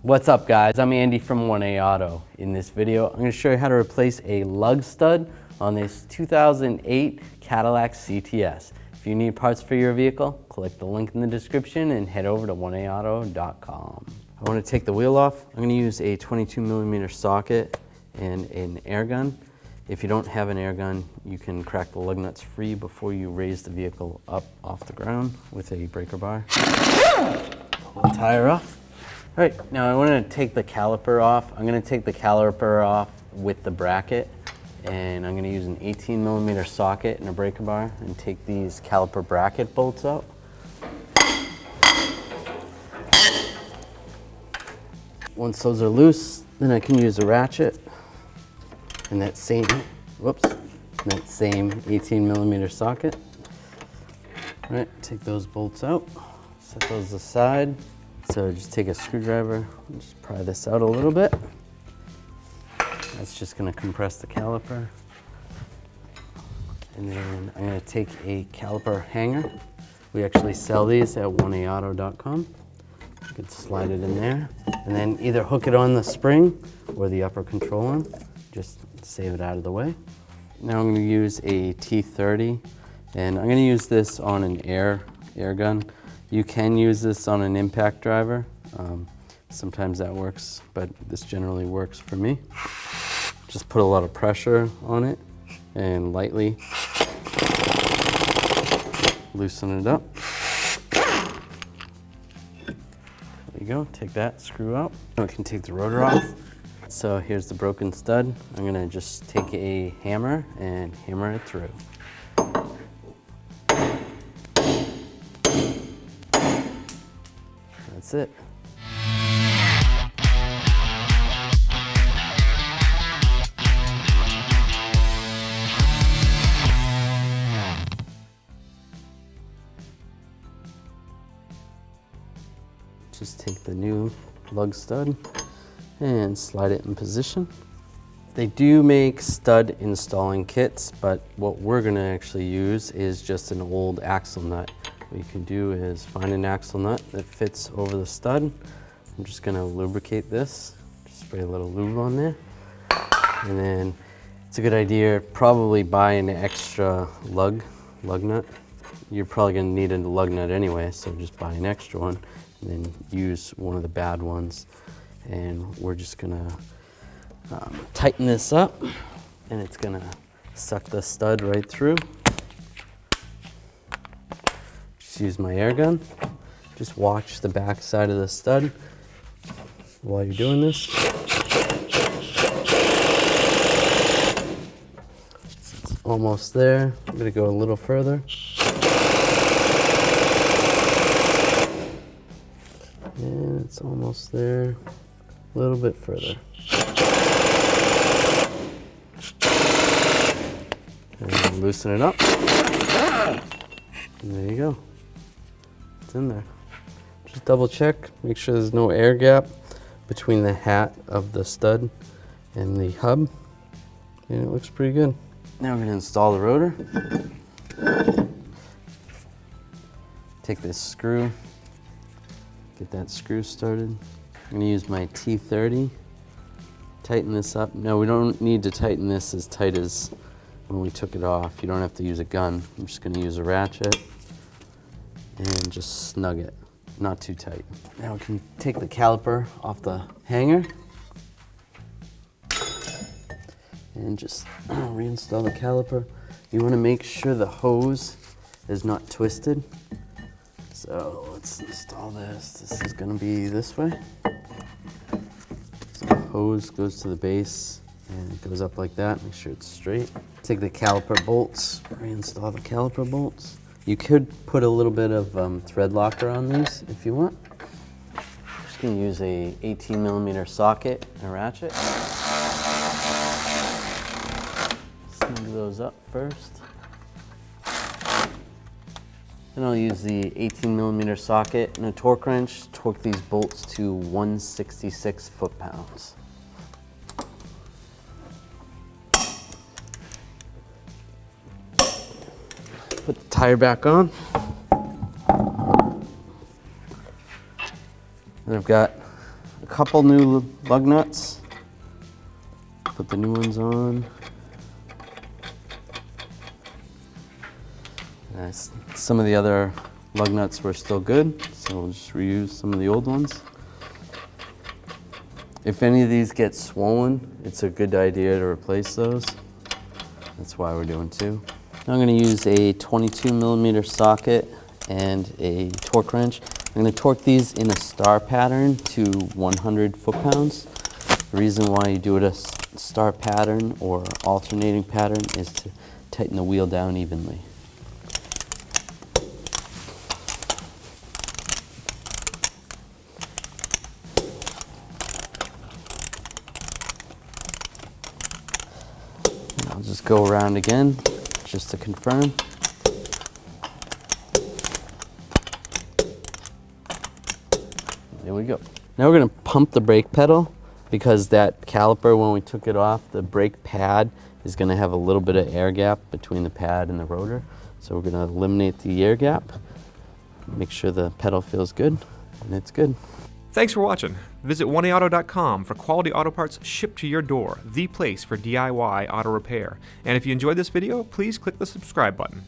What's up guys, I'm Andy from 1A Auto. In this video, I'm going to show you how to replace a lug stud on this 2008 Cadillac CTS. If you need parts for your vehicle, click the link in the description and head over to 1AAuto.com. I want to take the wheel off. I'm going to use a 22mm socket and an air gun. If you don't have an air gun, you can crack the lug nuts free before you raise the vehicle up off the ground with a breaker bar. Pull the tire off. All right, now I want to take the caliper off. I'm going to take the caliper off with the bracket, and I'm going to use an 18mm socket and a breaker bar and take these caliper bracket bolts out. Once those are loose, then I can use a ratchet and that same 18mm socket. All right, take those bolts out, set those aside. So just take a screwdriver and just pry this out a little bit. That's just going to compress the caliper. And then I'm going to take a caliper hanger. We actually sell these at 1AAuto.com. You can slide it in there. And then either hook it on the spring or the upper control arm. Just save it out of the way. Now I'm going to use a T30. And I'm going to use this on an air gun. You can use this on an impact driver. Sometimes that works, but this generally works for me. Just put a lot of pressure on it and lightly loosen it up. There you go, take that screw out. Now we can take the rotor off. So here's the broken stud. I'm gonna just take a hammer and hammer it through. That's it. Just take the new lug stud and slide it in position. They do make stud installing kits, but what we're gonna actually use is just an old axle nut. What you can do is find an axle nut that fits over the stud. I'm just gonna lubricate this. Just spray a little lube on there. And then it's a good idea, probably buy an extra lug nut. You're probably gonna need a lug nut anyway, so just buy an extra one and then use one of the bad ones. And we're just gonna tighten this up and it's gonna suck the stud right through. Use my air gun. Just watch the back side of the stud while you're doing this. It's almost there. I'm gonna go a little further. And it's almost there. A little bit further. And loosen it up. And there you go. It's in there. Just double check, make sure there's no air gap between the hat of the stud and the hub. And it looks pretty good. Now we're going to install the rotor. Take this screw, get that screw started. I'm going to use my T30, tighten this up. No, we don't need to tighten this as tight as when we took it off. You don't have to use a gun. I'm just going to use a ratchet and just snug it, not too tight. Now we can take the caliper off the hanger and just reinstall the caliper. You want to make sure the hose is not twisted. So let's install this. This is going to be this way. So the hose goes to the base and it goes up like that. Make sure it's straight. Take the caliper bolts, reinstall the caliper bolts. You could put a little bit of thread locker on these if you want. I'm just going to use a 18mm socket and a ratchet. Snug those up first. Then I'll use the 18mm socket and a torque wrench to torque these bolts to 166 foot-pounds. Put the tire back on. And I've got a couple new lug nuts. Put the new ones on. Nice. Some of the other lug nuts were still good, so we'll just reuse some of the old ones. If any of these get swollen, it's a good idea to replace those. That's why we're doing two. Now I'm going to use a 22mm socket and a torque wrench. I'm going to torque these in a star pattern to 100 foot-pounds. The reason why you do it a star pattern or alternating pattern is to tighten the wheel down evenly. And I'll just go around again just to confirm. There we go. Now we're going to pump the brake pedal, because that caliper, when we took it off, the brake pad is going to have a little bit of air gap between the pad and the rotor. So we're going to eliminate the air gap, make sure the pedal feels good, and it's good. Thanks for watching. Visit 1AAuto.com for quality auto parts shipped to your door, the place for DIY auto repair. And if you enjoyed this video, please click the subscribe button.